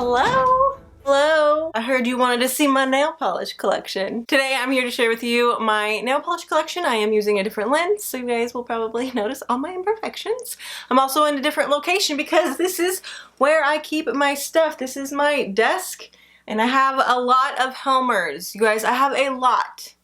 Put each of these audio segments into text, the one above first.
Hello? Hello? I heard you wanted to see my nail polish collection. Today I'm here to share with you my nail polish collection. I am using a different lens, so you guys will probably notice all my imperfections. I'm also in a different location because this is where I keep my stuff. This is my desk, and I have a lot of Helmers. You guys, I have a lot.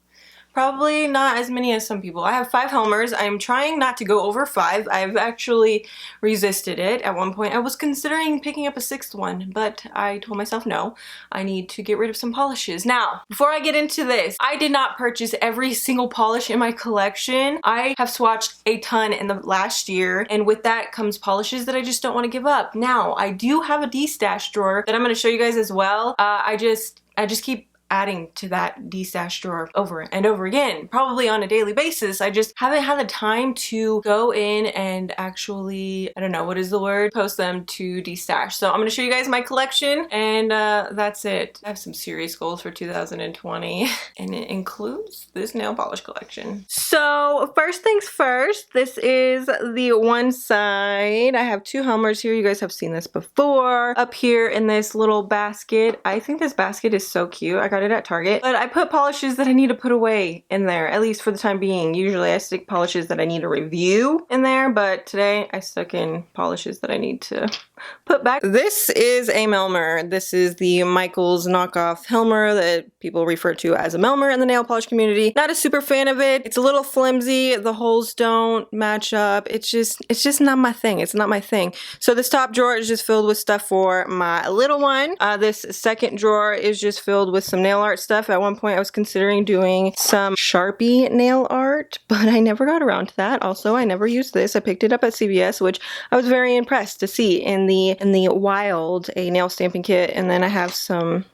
Probably not as many as some people. I have 5 Helmers. I'm trying not to go over 5. I've actually resisted it. At one point I was considering picking up a 6th one, but I told myself no. I need to get rid of some polishes. Now, before I get into this, I did not purchase every single polish in my collection. I have swatched a ton in the last year, and with that comes polishes that I just don't want to give up. Now, I do have a D-stash drawer that I'm going to show you guys as well. I just keep adding to that D-stash drawer over and over again, probably on a daily basis. I just haven't had the time to go in and actually, I don't know, what is the word? Post them to D-stash. So I'm going to show you guys my collection, and that's it. I have some serious goals for 2020, and it includes this nail polish collection. So first things first, this is the one side. I have 2 Helmers here. You guys have seen this before. Up here in this little basket. I think this basket is so cute. I got it at Target, but I put polishes that I need to put away in there, at least for the time being. Usually I stick polishes that I need to review in there, but today I stuck in polishes that I need to put back. This is a Helmer. This is the Michaels knockoff Helmer that people refer to as a Helmer in the nail polish community. Not a super fan of it. It's a little flimsy. The holes don't match up. It's just not my thing. It's not my thing. So this top drawer is just filled with stuff for my little one. This second drawer is just filled with some nail art stuff. At one point I was considering doing some Sharpie nail art, but I never got around to that. Also, I never used this. I picked it up at CVS, which I was very impressed to see in the wild, a nail stamping kit. And then I have some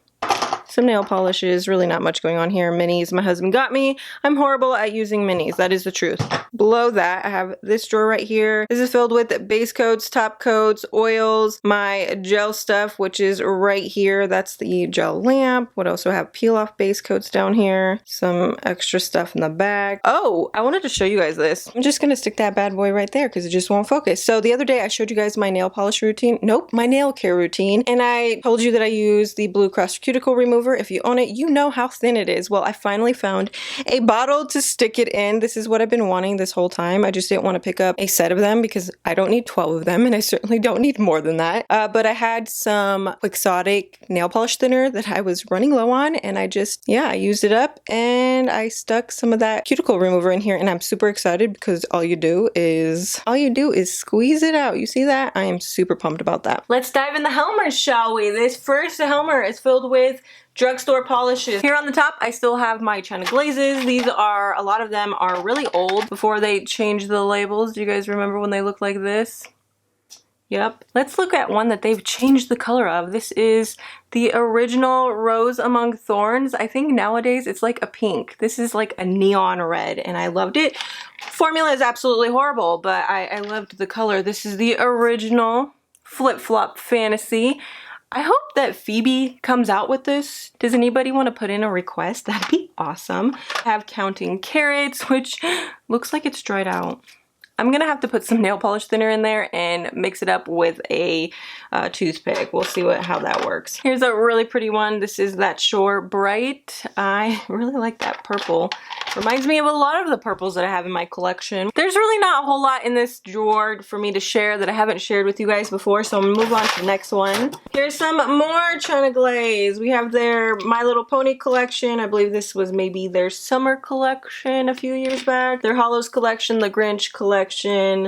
nail polishes. Really not much going on here. Minis my husband got me. I'm horrible at using minis. That is the truth. Below that, I have this drawer right here. This is filled with base coats, top coats, oils, my gel stuff, which is right here. That's the gel lamp. What else do I have? Peel off base coats down here. Some extra stuff in the back. Oh, I wanted to show you guys this. I'm just gonna stick that bad boy right there because it just won't focus. So the other day I showed you guys my nail polish routine. Nope, my nail care routine. And I told you that I use the Blue Cross cuticle remover. If you own it, you know how thin it is. Well, I finally found a bottle to stick it in. This is what I've been wanting this whole time. I just didn't want to pick up a set of them because I don't need 12 of them, and I certainly don't need more than that. But I had some Quixotic nail polish thinner that I was running low on, and I used it up, and I stuck some of that cuticle remover in here, and I'm super excited because all you do is squeeze it out. You see that? I am super pumped about that. Let's dive in the Helmers, shall we? This first Helmer is filled with drugstore polishes. Here on the top, I still have my China glazes. These are, a lot of them are really old before they changed the labels. Do you guys remember when they looked like this? Yep. Let's look at one that they've changed the color of. This is the original Rose Among Thorns. I think nowadays it's like a pink. This is like a neon red, and I loved it. Formula is absolutely horrible, but I loved the color. This is the original Flip Flop Fantasy. I hope that Phoebe comes out with this. Does anybody want to put in a request? That'd be awesome. I have Counting Carrots, which looks like it's dried out. I'm gonna have to put some nail polish thinner in there and mix it up with a toothpick. We'll see how that works. Here's a really pretty one. This is that Shore Bright. I really like that purple. Reminds me of a lot of the purples that I have in my collection. There's really not a whole lot in this drawer for me to share that I haven't shared with you guys before, so I'm gonna move on to the next one. Here's some more China Glaze. We have their My Little Pony collection. I believe this was maybe their summer collection a few years back. Their Hollows collection, the Grinch collection,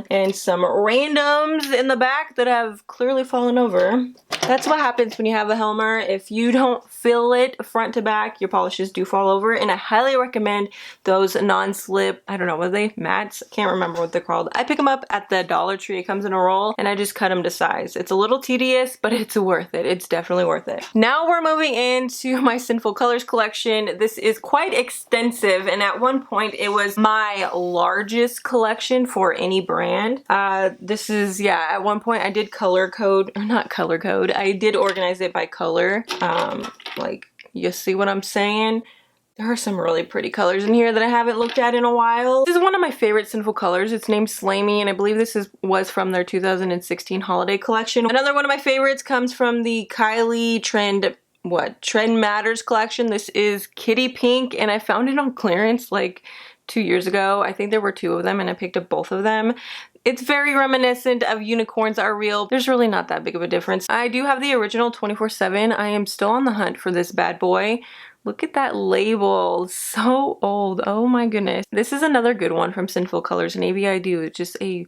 and some randoms in the back that have clearly fallen over. That's what happens when you have a Helmer. If you don't fill it front to back, your polishes do fall over, and I highly recommend those non-slip, I don't know, what are they? Mats? I can't remember what they're called. I pick them up at the Dollar Tree. It comes in a roll, and I just cut them to size. It's a little tedious, but it's worth it. It's definitely worth it. Now we're moving into my Sinful Colors collection. This is quite extensive, and at one point it was my largest collection for any brand. This is, yeah, at one point I did color code, or not color code, I did organize it by color. Like, you see what I'm saying? There are some really pretty colors in here that I haven't looked at in a while. This is one of my favorite Sinful colors. It's named Slay Me, and I believe this was from their 2016 holiday collection. Another one of my favorites comes from the Kylie Trend Matters collection. This is Kitty Pink, and I found it on clearance like 2 years ago. I think there were 2 of them, and I picked up both of them. It's very reminiscent of Unicorns Are Real. There's really not that big of a difference. I do have the original 24/7. I am still on the hunt for this bad boy. Look at that label, so old, oh my goodness. This is another good one from Sinful Colors, Navy I Do. It's just a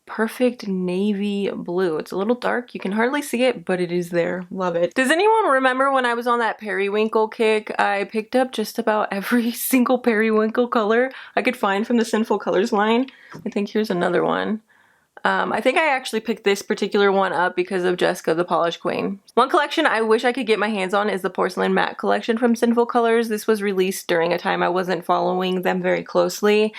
perfect navy blue. It's a little dark, you can hardly see it, but it is there, love it. Does anyone remember when I was on that periwinkle kick? I picked up just about every single periwinkle color I could find from the Sinful Colors line. I think here's another one. I think I actually picked this particular one up because of Jessica the Polish Queen. One collection I wish I could get my hands on is the Porcelain Matte collection from Sinful Colors. This was released during a time I wasn't following them very closely.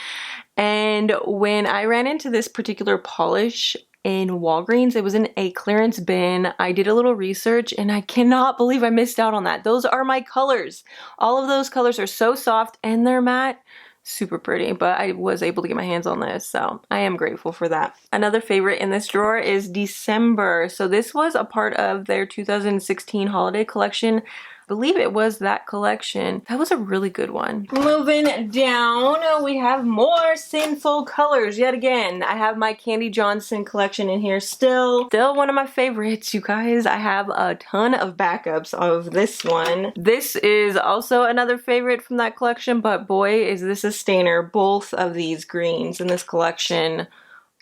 And when I ran into this particular polish in Walgreens, it was in a clearance bin. I did a little research and I cannot believe I missed out on that. Those are my colors. All of those colors are so soft and they're matte. Super pretty, but I was able to get my hands on this, so I am grateful for that. Another favorite in this drawer is December. So this was a part of their 2016 holiday collection. I believe it was that collection. That was a really good one. Moving down, we have more Sinful Colors yet again. I have my Candy Johnson collection in here still. Still one of my favorites, you guys. I have a ton of backups of this one. This is also another favorite from that collection, but boy, is this a stainer. Both of these greens in this collection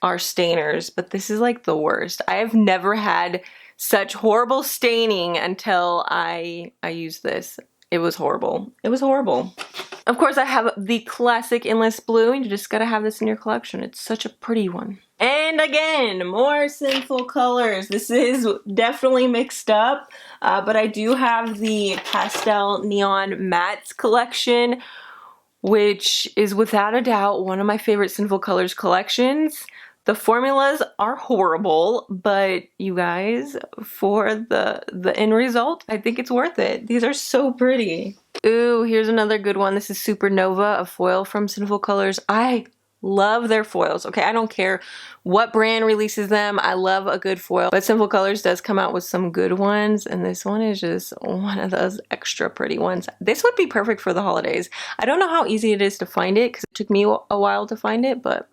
are stainers, but this is like the worst. I have never had such horrible staining until I used this. It was horrible. It was horrible. Of course, I have the classic Endless Blue, and you just gotta have this in your collection. It's such a pretty one. And again, more Sinful Colors. This is definitely mixed up, but I do have the Pastel Neon Mattes collection, which is without a doubt one of my favorite Sinful Colors collections. The formulas are horrible, but you guys, for the end result, I think it's worth it. These are so pretty. Ooh, here's another good one. This is Supernova, a foil from Sinful Colors. I love their foils. Okay, I don't care what brand releases them. I love a good foil, but Sinful Colors does come out with some good ones, and this one is just one of those extra pretty ones. This would be perfect for the holidays. I don't know how easy it is to find it because it took me a while to find it, but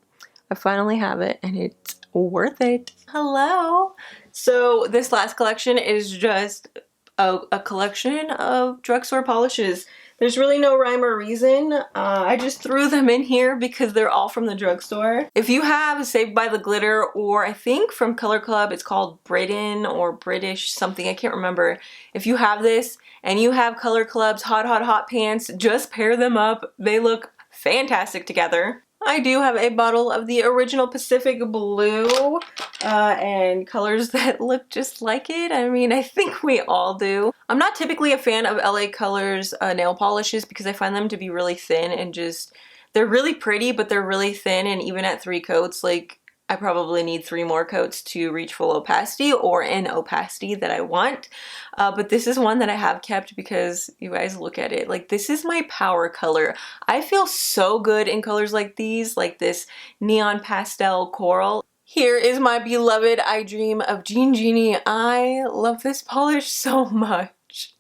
I finally have it and it's worth it. Hello. So this last collection is just a collection of drugstore polishes. There's really no rhyme or reason. I just threw them in here because they're all from the drugstore. If you have Saved by the Glitter, or I think from Color Club, it's called Britain or British something, I can't remember. If you have this and you have Color Club's Hot Hot Hot pants, just pair them up. They look fantastic together. I do have a bottle of the original Pacific Blue and colors that look just like it. I mean, I think we all do. I'm not typically a fan of LA Colors nail polishes because I find them to be really thin and just, they're really pretty, but they're really thin, and even at 3 coats, like, I probably need 3 more coats to reach full opacity or an opacity that I want. But this is one that I have kept because you guys look at it. Like, this is my power color. I feel so good in colors like these, like this neon pastel coral. Here is my beloved I Dream of Jean Genie. I love this polish so much.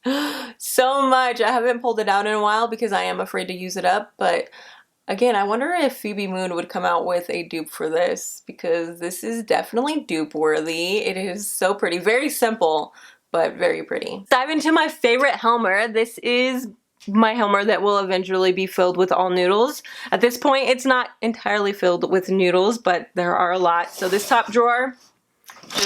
So much. I haven't pulled it out in a while because I am afraid to use it up, but again, I wonder if Phoebe Moon would come out with a dupe for this, because this is definitely dupe worthy. It is so pretty. Very simple, but very pretty. Dive into my favorite Helmer. This is my Helmer that will eventually be filled with all noodles. At this point, it's not entirely filled with noodles, but there are a lot. So this top drawer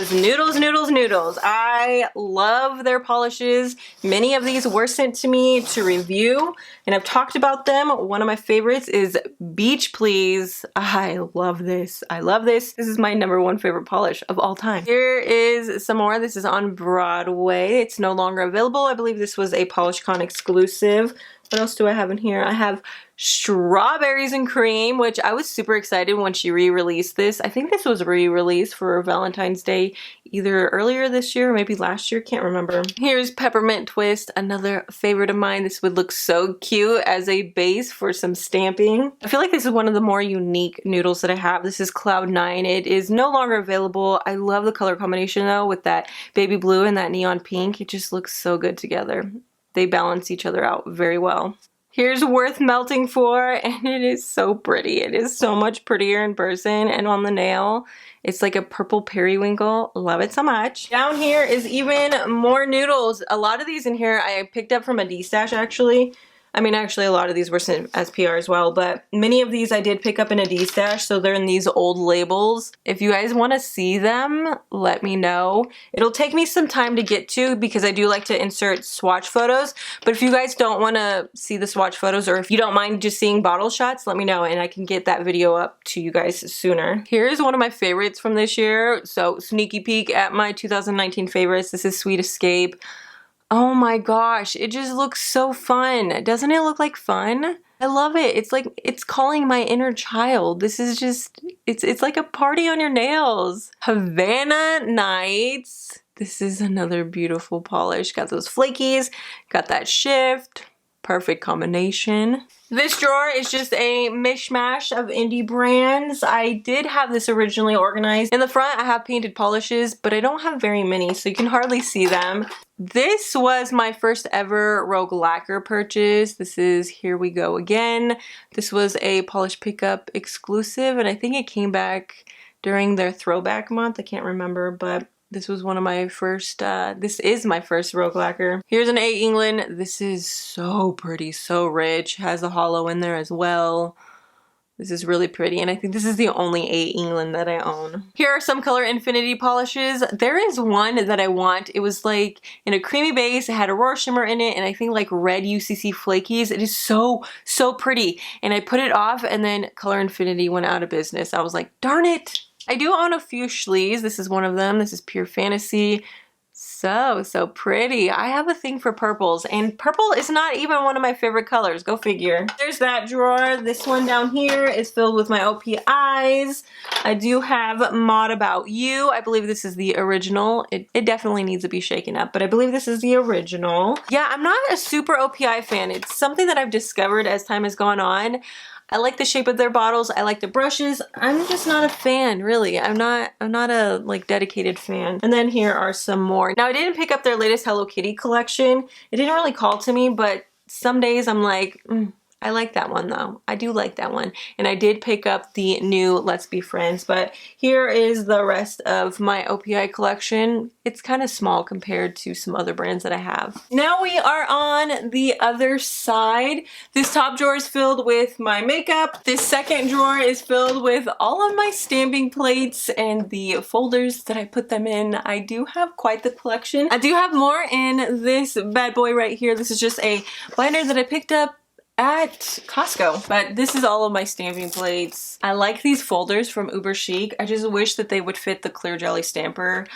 is noodles, noodles, noodles. I love their polishes. Many of these were sent to me to review, and I've talked about them. One of my favorites is Beach Please. I love this. I love this. This is my #1 favorite polish of all time. Here is some more. This is on Broadway. It's no longer available. I believe this was a PolishCon exclusive. What else do I have in here? I have strawberries and cream, which I was super excited when she re-released this. I think this was re-released for Valentine's Day either earlier this year or maybe last year, can't remember. Here's peppermint twist, another favorite of mine. This would look so cute as a base for some stamping. I feel like this is one of the more unique noodles that I have. This is Cloud 9. It is no longer available. I love the color combination though with that baby blue and that neon pink. It just looks so good together. They balance each other out very well. Here's Worth Melting For, and it is so pretty. It is so much prettier in person and on the nail. It's like a purple periwinkle. Love it so much. Down here is even more noodles. A lot of these in here I picked up from a D-stash actually. I mean, actually a lot of these were sent as PR as well, but many of these I did pick up in a D-stash, so they're in these old labels. If you guys want to see them, let me know. It'll take me some time to get to because I do like to insert swatch photos, but if you guys don't want to see the swatch photos or if you don't mind just seeing bottle shots, let me know and I can get that video up to you guys sooner. Here's one of my favorites from this year, so sneaky peek at my 2019 favorites. This is Sweet Escape. Oh my gosh, it just looks so fun. Doesn't it look like fun? I love it. It's like, it's calling my inner child. This is just, it's like a party on your nails. Havana Nights. This is another beautiful polish. Got those flakies, got that shift. Perfect combination. This drawer is just a mishmash of indie brands. I did have this originally organized. In the front, I have painted polishes, but I don't have very many, so you can hardly see them. This was my first ever Rogue Lacquer purchase. This is Here We Go Again. This was a polish pickup exclusive, and I think it came back during their throwback month. I can't remember, but this was one of my first, this is my first Rogue Lacquer. Here's an A England. This is so pretty, so rich. Has a hollow in there as well. This is really pretty, and I think this is the only A England that I own. Here are some Color Infinity polishes. There is one that I want. It was like in a creamy base. It had Aurora Shimmer in it, and I think like red UCC flakies. It is so, so pretty. And I put it off, and then Color Infinity went out of business. I was like, darn it. I do own a few Schlees. This is one of them. This is Pure Fantasy. So, so pretty. I have a thing for purples, and purple is not even one of my favorite colors. Go figure. There's that drawer. This one down here is filled with my OPIs. I do have Mod About You. I believe this is the original. It definitely needs to be shaken up, but I believe this is the original. Yeah, I'm not a super OPI fan. It's something that I've discovered as time has gone on. I like the shape of their bottles. I like the brushes. I'm just not a fan, really. I'm not a like dedicated fan. And then here are some more. Now I didn't pick up their latest Hello Kitty collection. It didn't really call to me, but some days I'm like, I like that one though. I do like that one. And I did pick up the new Let's Be Friends, but here is the rest of my OPI collection. It's kind of small compared to some other brands that I have. Now we are on the other side. This top drawer is filled with my makeup. This second drawer is filled with all of my stamping plates and the folders that I put them in. I do have quite the collection. I do have more in this bad boy right here. This is just a binder that I picked up at Costco, but this is all of my stamping plates. I like these folders from Uber Chic. I just wish that they would fit the clear jelly stamper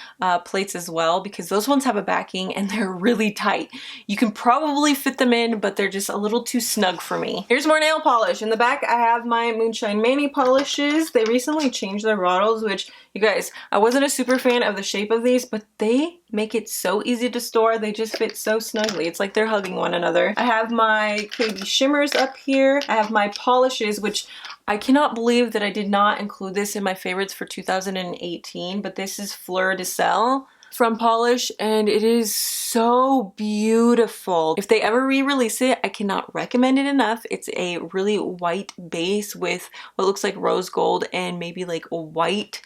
plates as well, because those ones have a backing and they're really tight. You can probably fit them in, but they're just a little too snug for me. Here's more nail polish. In the back, I have my Moonshine Manny polishes. They recently changed their bottles, which, you guys, I wasn't a super fan of the shape of these, but they make it so easy to store. They just fit so snugly. It's like they're hugging one another. I have my KB shimmers up here. I have my polishes, which I cannot believe that I did not include this in my favorites for 2018, but this is Fleur de Sel from Polish, and it is so beautiful. If they ever re-release it, I cannot recommend it enough. It's a really white base with what looks like rose gold and maybe like a white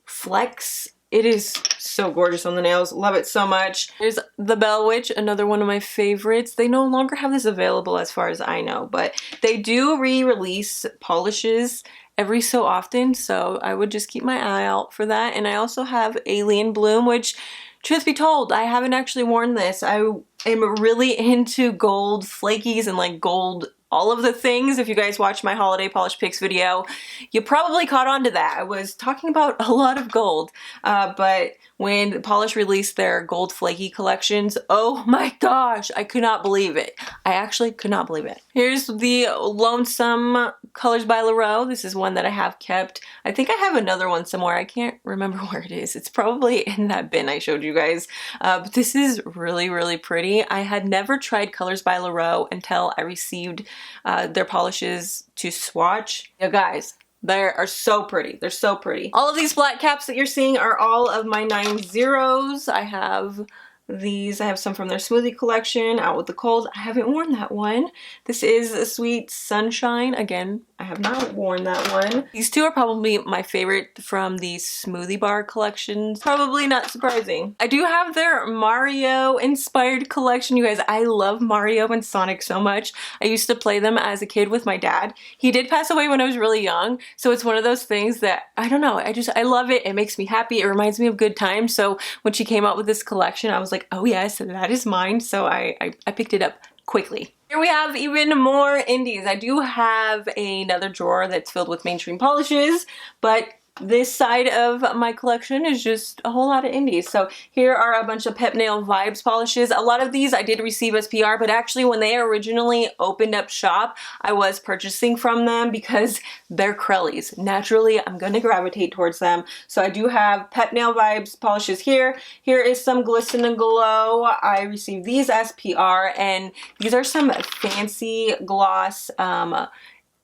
flecks. It is so gorgeous on the nails. Love it so much. Here's the Bell Witch, another one of my favorites. They no longer have this available as far as I know, but they do re-release polishes every so often, so I would just keep my eye out for that. And I also have Alien Bloom, which, truth be told, I haven't actually worn this. I am really into gold flakies and like gold all of the things. If you guys watched my holiday polish picks video, you probably caught on to that. I was talking about a lot of gold, but when Polish released their gold flaky collections, oh my gosh, I could not believe it. I actually could not believe it. Here's the Lonesome Colors by Leroux. This is one that I have kept. I think I have another one somewhere. I can't remember where it is. It's probably in that bin I showed you guys. But this is really, really pretty. I had never tried Colors by Leroux until I received their polishes to swatch. You guys, they are so pretty. They're so pretty. All of these flat caps that you're seeing are all of my 9-0s. I have these. I have some from their smoothie collection, Out with the Cold. I haven't worn that one. This is a Sweet Sunshine. Again, I have not worn that one. These two are probably my favorite from the smoothie bar collections. Probably not surprising. I do have their Mario inspired collection. You guys, I love Mario and Sonic so much. I used to play them as a kid with my dad. He did pass away when I was really young, so it's one of those things that, I don't know, I love it. It makes me happy. It reminds me of good times. So when she came out with this collection, I was like, oh yes, that is mine. So I picked it up quickly. Here we have even more indies. I do have another drawer that's filled with mainstream polishes, but this side of my collection is just a whole lot of indies. So here are a bunch of Pep Nail Vibes polishes. A lot of these I did receive as PR, but actually when they originally opened up shop, I was purchasing from them because they're Crellies. Naturally, I'm going to gravitate towards them. So I do have Pep Nail Vibes polishes here. Here is some Glisten and Glow. I received these as PR, and these are some fancy gloss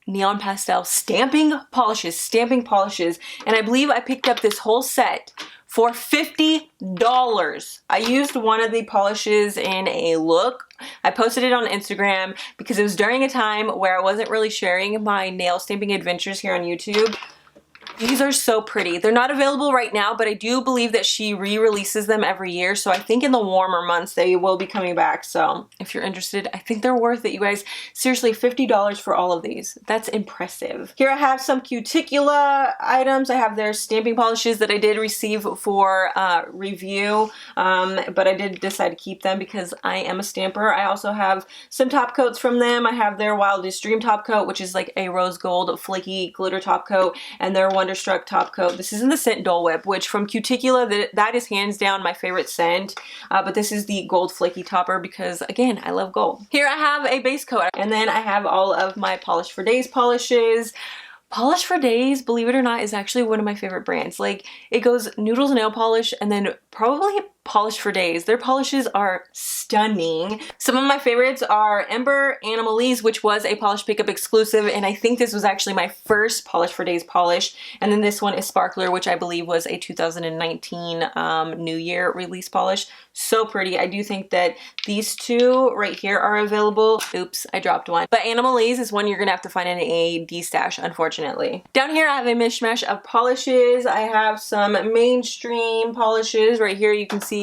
neon pastel stamping polishes, and I believe I picked up this whole set for $50. I used one of the polishes in a look. I posted it on Instagram because it was during a time where I wasn't really sharing my nail stamping adventures here on YouTube. These are so pretty. They're not available right now, but I do believe that she re-releases them every year. So I think in the warmer months they will be coming back. So if you're interested, I think they're worth it, you guys. Seriously, $50 for all of these. That's impressive. Here I have some Cuticula items. I have their stamping polishes that I did receive for review, but I did decide to keep them because I am a stamper. I also have some top coats from them. I have their Wildest Dream top coat, which is like a rose gold flaky glitter top coat, and their Wonderstruck top coat. This is in the scent Dole Whip, which from Cuticula, that is hands down my favorite scent. But this is the gold flaky topper because, again, I love gold. Here I have a base coat, and then I have all of my Polish for Days polishes. Polish for Days, believe it or not, is actually one of my favorite brands. Like, it goes Noodles nail polish and then probably Polish for Days. Their polishes are stunning. Some of my favorites are Ember Animalese, which was a Polish Pickup exclusive, and I think this was actually my first Polish for Days polish. And then this one is Sparkler, which I believe was a 2019 New Year release polish. So pretty. I do think that these two right here are available. Oops, I dropped one. But Animalese is one you're gonna have to find in a D-stash, unfortunately. Down here I have a mishmash of polishes. I have some mainstream polishes. Right here you can see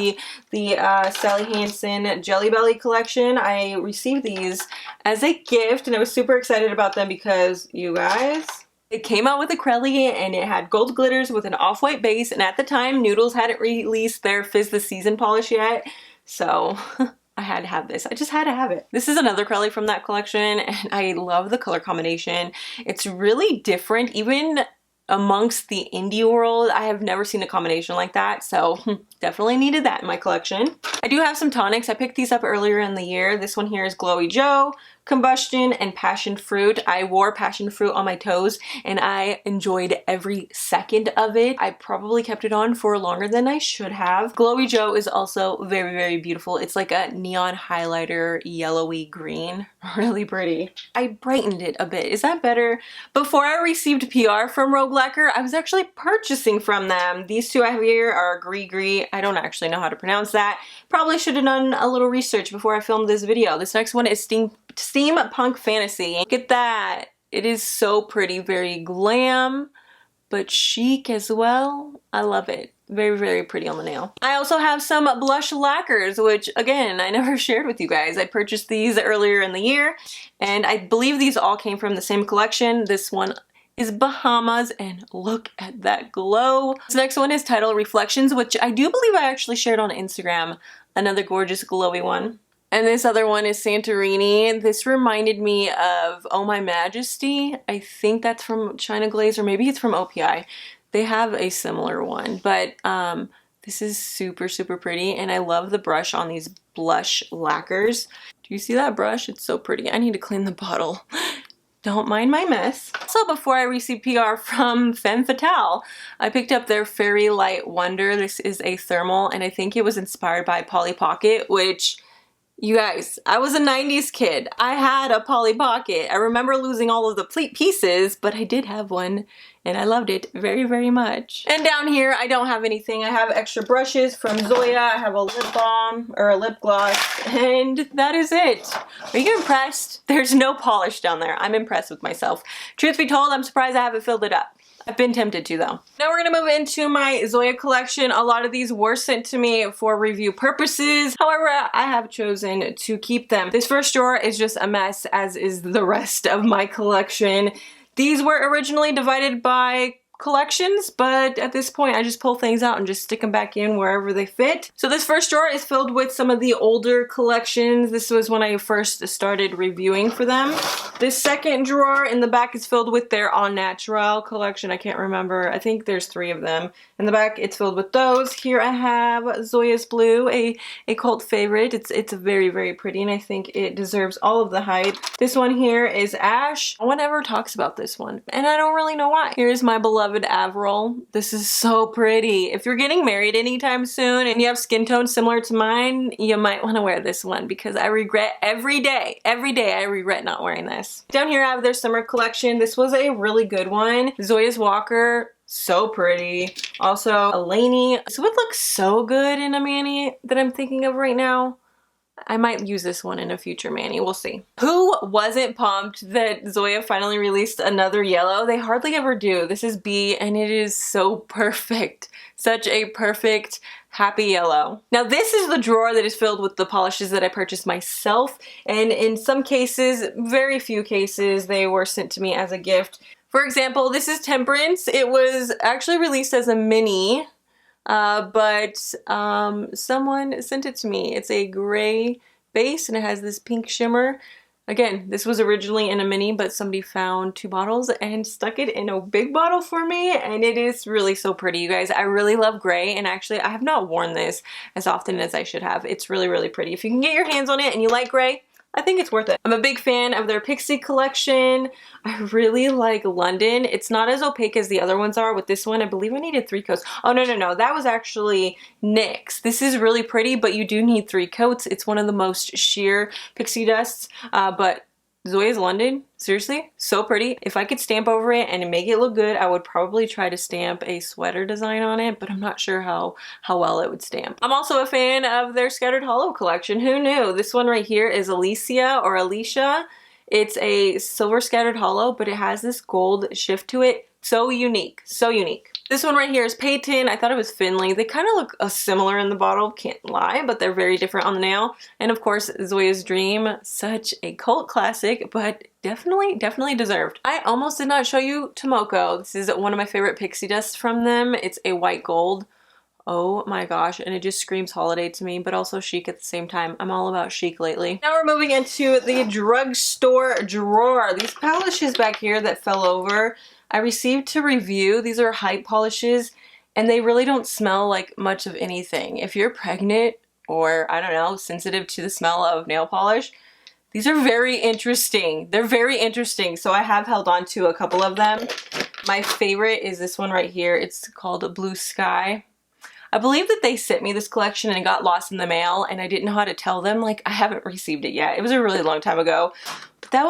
the Sally Hansen Jelly Belly collection. I received these as a gift and I was super excited about them because, you guys, it came out with a Crelly and it had gold glitters with an off-white base, and at the time Noodles hadn't released their Fizz the Season polish yet, so I had to have this. I just had to have it. This is another Crelly from that collection and I love the color combination. It's really different, even amongst the indie world. I have never seen a combination like that, so definitely needed that in my collection. I do have some tonics. I picked these up earlier in the year. This one here is Glowy Joe, Combustion, and Passion Fruit. I wore Passion Fruit on my toes and I enjoyed every second of it. I probably kept it on for longer than I should have. Glowy Joe is also very, very beautiful. It's like a neon highlighter, yellowy green. Really pretty. I brightened it a bit. Is that better? Before I received PR from Rogue Lacquer, I was actually purchasing from them. These two I have here are Gris Gris. I don't actually know how to pronounce that. Probably should have done a little research before I filmed this video. This next one is Steampunk Fantasy. Look at that. It is so pretty. Very glam, but chic as well. I love it. Very, very pretty on the nail. I also have some blush lacquers, which again, I never shared with you guys. I purchased these earlier in the year, and I believe these all came from the same collection. This one is Bahamas, and look at that glow. This next one is Tidal Reflections, which I do believe I actually shared on Instagram. Another gorgeous glowy one. And this other one is Santorini. This reminded me of Oh My Majesty. I think that's from China Glaze, or maybe it's from OPI. They have a similar one, but this is super, super pretty, and I love the brush on these blush lacquers. Do you see that brush? It's so pretty. I need to clean the bottle. Don't mind my mess. So before I received PR from Femme Fatale, I picked up their Fairy Light Wonder. This is a thermal, and I think it was inspired by Polly Pocket, which, you guys, I was a 90s kid. I had a Polly Pocket. I remember losing all of the pieces, but I did have one, and I loved it very, very much. And down here, I don't have anything. I have extra brushes from Zoya. I have a lip balm, or a lip gloss, and that is it. Are you impressed? There's no polish down there. I'm impressed with myself. Truth be told, I'm surprised I haven't filled it up. I've been tempted to though. Now we're gonna move into my Zoya collection. A lot of these were sent to me for review purposes. However, I have chosen to keep them. This first drawer is just a mess, as is the rest of my collection. These were originally divided by collections, but at this point I just pull things out and just stick them back in wherever they fit. So this first drawer is filled with some of the older collections. This was when I first started reviewing for them. This second drawer in the back is filled with their All Natural collection. I can't remember. I think there's 3 of them. In the back it's filled with those. Here I have Zoya's Blue, a cult favorite. It's very, very pretty, and I think it deserves all of the hype. This one here is Ash. No one ever talks about this one, and I don't really know why. Here's my beloved Avril. This is so pretty. If you're getting married anytime soon and you have skin tone similar to mine, you might want to wear this one, because I regret every day I regret not wearing this. Down here I have their summer collection. This was a really good one. Zoya's Walker, so pretty. Also Elaney. This would look so good in a mani that I'm thinking of right now. I might use this one in a future mani, we'll see. Who wasn't pumped that Zoya finally released another yellow? They hardly ever do. This is B, and it is so perfect. Such a perfect, happy yellow. Now this is the drawer that is filled with the polishes that I purchased myself, and in some cases, very few cases, they were sent to me as a gift. For example, this is Temperance. It was actually released as a mini, but someone sent it to me. It's a gray base and it has this pink shimmer. Again, this was originally in a mini, but somebody found 2 bottles and stuck it in a big bottle for me, and it is really so pretty, you guys. I really love gray, and actually I have not worn this as often as I should have. It's really, really pretty. If you can get your hands on it and you like gray, I think it's worth it. I'm a big fan of their Pixie collection. I really like London. It's not as opaque as the other ones are. With this one, I believe I needed 3 coats. Oh, no. That was actually NYX. This is really pretty, but you do need 3 coats. It's one of the most sheer pixie dusts, but Zoya's London, seriously, so pretty. If I could stamp over it and make it look good, I would probably try to stamp a sweater design on it, but I'm not sure how well it would stamp. I'm also a fan of their Scattered Hollow collection. Who knew? This one right here is Alicia or Alicia. It's a silver scattered hollow, but it has this gold shift to it. So unique, so unique. This one right here is Peyton. I thought it was Finley. They kind of look similar in the bottle, can't lie, but they're very different on the nail. And of course, Zoya's Dream, such a cult classic, but definitely deserved. I almost did not show you Tomoko. This is one of my favorite pixie dusts from them. It's a white gold. Oh my gosh, and it just screams holiday to me, but also chic at the same time. I'm all about chic lately. Now we're moving into the drugstore drawer. These polishes back here that fell over, I received to review. These are hype polishes, and they really don't smell like much of anything. If you're pregnant or, I don't know, sensitive to the smell of nail polish, these are very interesting. They're very interesting, so I have held on to a couple of them. My favorite is this one right here. It's called Blue Sky. I believe that they sent me this collection and it got lost in the mail, and I didn't know how to tell them, like, I haven't received it yet. It was a really long time ago. But that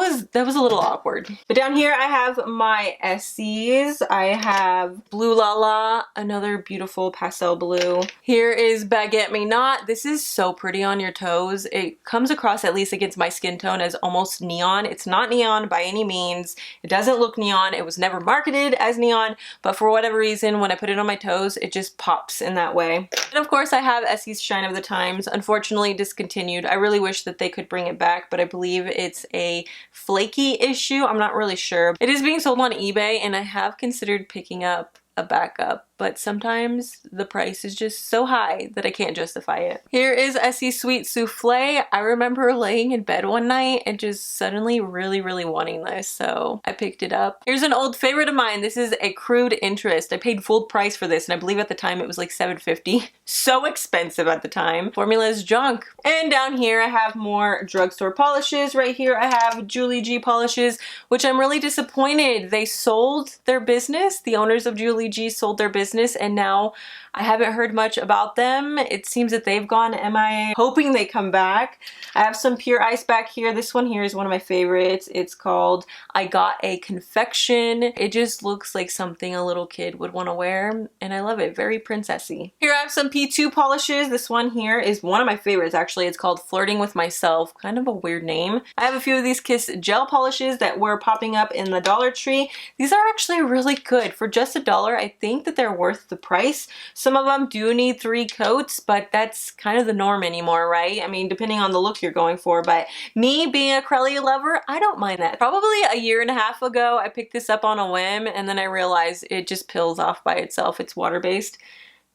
was a little awkward. But down here I have my Essies. I have Blue Lala, another beautiful pastel blue. Here is Baguette Me Not. This is so pretty on your toes. It comes across, at least against my skin tone, as almost neon. It's not neon by any means. It doesn't look neon. It was never marketed as neon, but for whatever reason, when I put it on my toes, it just pops in that way. And of course I have Essie's Shine of the Times, unfortunately discontinued. I really wish that they could bring it back, but I believe it's a flaky issue. I'm not really sure. It is being sold on eBay, and I have considered picking up a backup, but sometimes the price is just so high that I can't justify it. Here is Essie Sweet Souffle. I remember laying in bed one night and just suddenly really wanting this, so I picked it up. Here's an old favorite of mine. This is Accrued Interest. I paid full price for this, and I believe at the time it was like $7.50. So expensive at the time. Formula is junk. And down here I have more drugstore polishes. Right here I have Julie G polishes, which I'm really disappointed. They sold their business. The owners of Julie G sold their business, and now I haven't heard much about them. It seems that they've gone MIA, hoping they come back. I have some pure ice back here. This one here is one of my favorites. It's called I Got a Confection. It just looks like something a little kid would want to wear, and I love it. Very princessy. Here I have some P2 polishes. This one here is one of my favorites, actually. It's called Flirting with Myself. Kind of a weird name. I have a few of these Kiss gel polishes that were popping up in the Dollar Tree. These are actually really good. For just $1, I think that they're worth the price. Some of them do need 3 coats, but that's kind of the norm anymore, right? I mean, depending on the look you're going for, but me being a Crelly lover, I don't mind that. Probably a year and a half ago, I picked this up on a whim, and then I realized it just peels off by itself. It's water-based.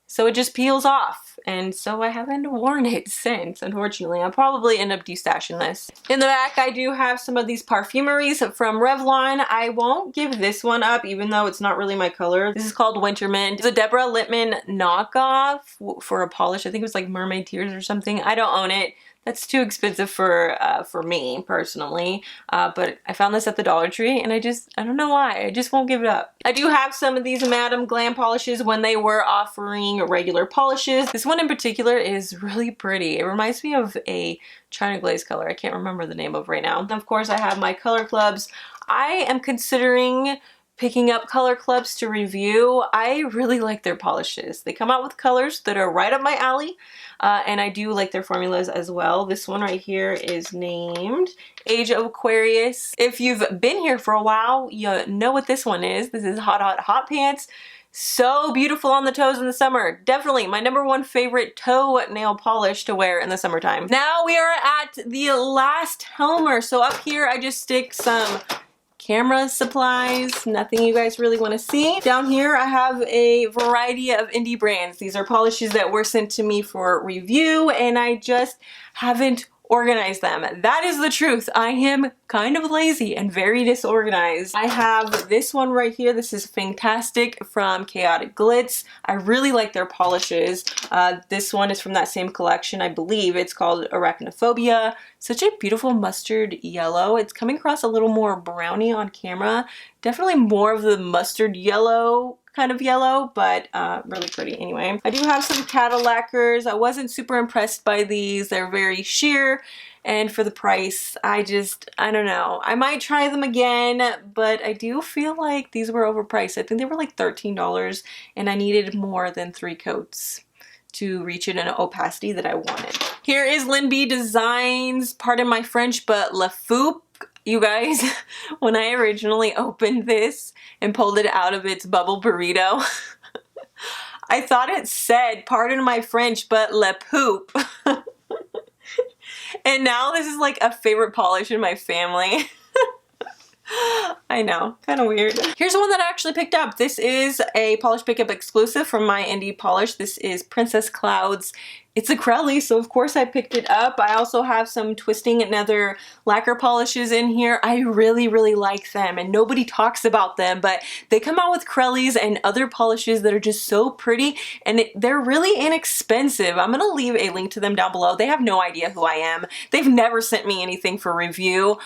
So it just peels off, and so I haven't worn it since, unfortunately. I'll probably end up destashing this. In the back, I do have some of these perfumeries from Revlon. I won't give this one up, even though it's not really my color. This is called Winter Mint. It's a Deborah Lippmann knockoff for a polish. I think it was like Mermaid Tears or something. I don't own it. That's too expensive for me personally, but I found this at the Dollar Tree, and I don't know why, I just won't give it up. I do have some of these Madame Glam polishes when they were offering regular polishes. This one in particular is really pretty. It reminds me of a China Glaze color. I can't remember the name of right now. And of course, I have my Color Clubs. I am considering picking up Color Clubs to review. I really like their polishes. They come out with colors that are right up my alley, and I do like their formulas as well. This one right here is named Age of Aquarius. If you've been here for a while, you know what this one is. This is Hot Pants. So beautiful on the toes in the summer. Definitely my #1 favorite toe nail polish to wear in the summertime. Now we are at the last Helmer. So up here I just stick some camera supplies, nothing you guys really want to see. Down here I have a variety of indie brands. These are polishes that were sent to me for review, and I just haven't organize them. That is the truth. I am kind of lazy and very disorganized. I have this one right here. This is Fantastic from Chaotic Glitz. I really like their polishes. This one is from that same collection. I believe it's called Arachnophobia. Such a beautiful mustard yellow. It's coming across a little more brownie on camera. Definitely more of the mustard yellow kind of yellow, but really pretty anyway. I do have some Cadillacers. I wasn't super impressed by these. They're very sheer, and for the price, I don't know. I might try them again, but I do feel like these were overpriced. I think they were like $13, and I needed more than 3 coats to reach it in an opacity that I wanted. Here is Lynn B Designs, pardon my French, but La Foupe. You guys, when I originally opened this and pulled it out of its bubble burrito, I thought it said, pardon my French, but le poop. And now this is like a favorite polish in my family. I know, kind of weird. Here's one that I actually picked up. This is a Polish Pickup exclusive from my indie polish. This is Princess Clouds. It's a Crelly, so of course I picked it up. I also have some Twisting Nether lacquer polishes in here. I really like them, and nobody talks about them, but they come out with Crellys and other polishes that are just so pretty, and they're really inexpensive. I'm gonna leave a link to them down below. They have no idea who I am. They've never sent me anything for review.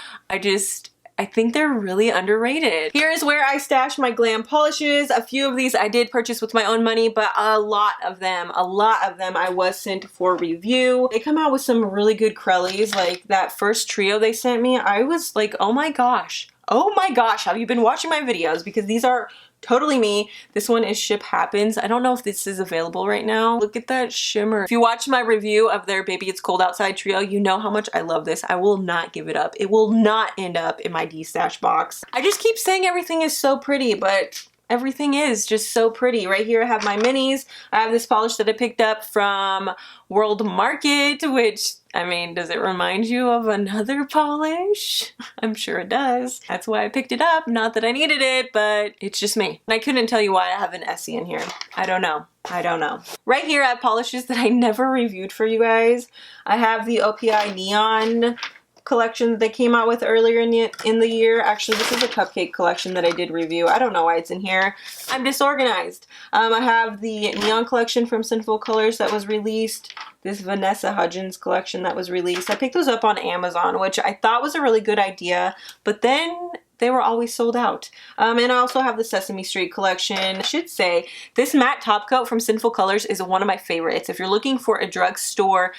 I think they're really underrated. Here is where I stash my glam polishes. A few of these I did purchase with my own money, but a lot of them I was sent for review. They come out with some really good Crellys. Like that first trio they sent me, I was like, oh my gosh, have you been watching my videos? Because these are totally me. This one is Ship Happens. I don't know if this is available right now. Look at that shimmer. If you watch my review of their Baby It's Cold Outside trio, you know how much I love this. I will not give it up. It will not end up in my D-stash box. I just keep saying everything is so pretty, but everything is just so pretty. Right here I have my minis. I have this polish that I picked up from World Market, which, I mean, does it remind you of another polish? I'm sure it does. That's why I picked it up. Not that I needed it, but it's just me. And I couldn't tell you why I have an Essie in here. I don't know. I don't know. Right here I have polishes that I never reviewed for you guys. I have the OPI Neon collection that they came out with earlier in the year. Actually, this is a cupcake collection that I did review. I don't know why it's in here. I'm disorganized. I have the Neon collection from Sinful Colors that was released. This Vanessa Hudgens collection that was released. I picked those up on Amazon, which I thought was a really good idea, but then they were always sold out. And I also have the Sesame Street collection. I should say, this matte top coat from Sinful Colors is one of my favorites. If you're looking for a drugstore,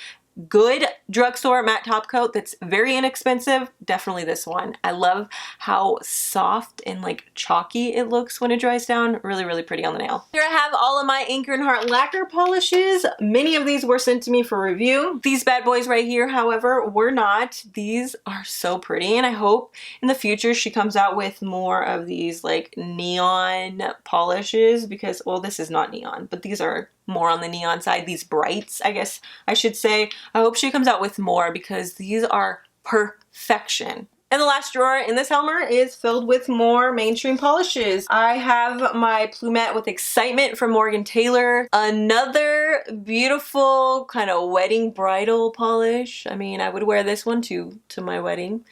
good drugstore matte top coat that's very inexpensive, definitely this one. I love how soft and like chalky it looks when it dries down. Really, really pretty on the nail. Here I have all of my Anchor and Heart lacquer polishes. Many of these were sent to me for review. These bad boys right here, however, were not. These are so pretty, and I hope in the future she comes out with more of these like neon polishes because, well, this is not neon, but these are more on the neon side, these brights, I guess I should say. I hope she comes out with more because these are perfection. And the last drawer in this Helmer is filled with more mainstream polishes. I have my Plumette with Excitement from Morgan Taylor. Another beautiful kind of wedding bridal polish. I mean, I would wear this one too to my wedding.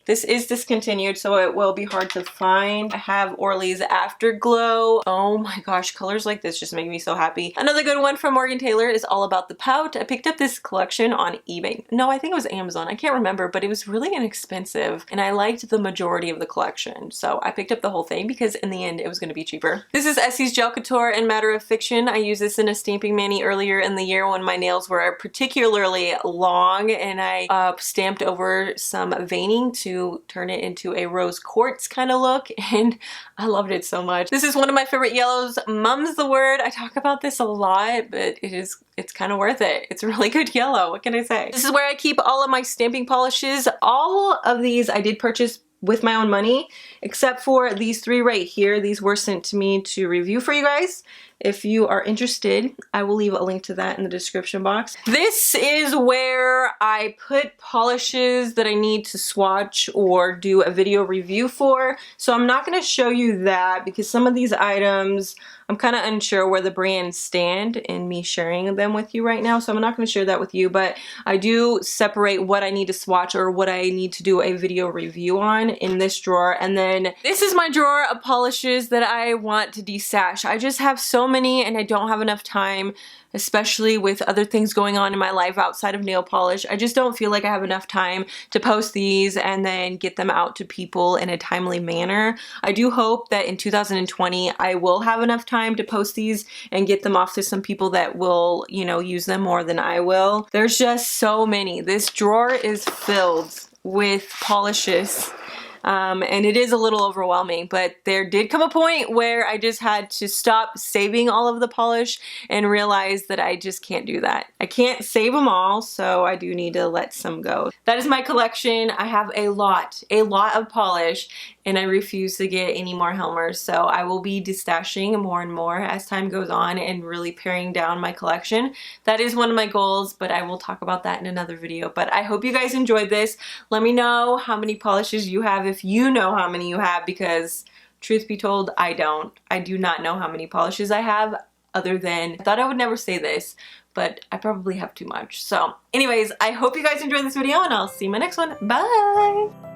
This is discontinued, so it will be hard to find. I have Orly's Afterglow. Oh my gosh, colors like this just make me so happy. Another good one from Morgan Taylor is All About the Pout. I picked up this collection on eBay. No, I think it was Amazon. I can't remember, but it was really inexpensive, and I liked the majority of the collection. So I picked up the whole thing because in the end, it was gonna be cheaper. This is Essie's Gel Couture in Matter of Fiction. I used this in a stamping mani earlier in the year when my nails were particularly long, and I stamped over some veining to turn it into a rose quartz kind of look, and I loved it so much. This is one of my favorite yellows, Mum's the Word. I talk about this a lot, but it's kind of worth it. It's a really good yellow. What can I say? This is where I keep all of my stamping polishes. All of these I did purchase with my own money, except for these three right here. These were sent to me to review for you guys. If you are interested, I will leave a link to that in the description box. This is where I put polishes that I need to swatch or do a video review for. So I'm not going to show you that because some of these items, I'm kind of unsure where the brands stand in me sharing them with you right now. So I'm not going to share that with you, but I do separate what I need to swatch or what I need to do a video review on in this drawer. And then this is my drawer of polishes that I want to destash. I just have so many and I don't have enough time, especially with other things going on in my life outside of nail polish. I just don't feel like I have enough time to post these and then get them out to people in a timely manner. I do hope that in 2020 I will have enough time to post these and get them off to some people that will, you know, use them more than I will. There's just so many. This drawer is filled with polishes. And it is a little overwhelming, but there did come a point where I just had to stop saving all of the polish and realize that I just can't do that. I can't save them all, so I do need to let some go. That is my collection. I have a lot of polish, and I refuse to get any more Helmers, so I will be destashing more and more as time goes on and really paring down my collection. That is one of my goals, but I will talk about that in another video. But I hope you guys enjoyed this. Let me know how many polishes you have if you know how many you have, because truth be told, I don't. I do not know how many polishes I have, other than, I thought I would never say this, but I probably have too much. So anyways, I hope you guys enjoyed this video, and I'll see you in my next one. Bye!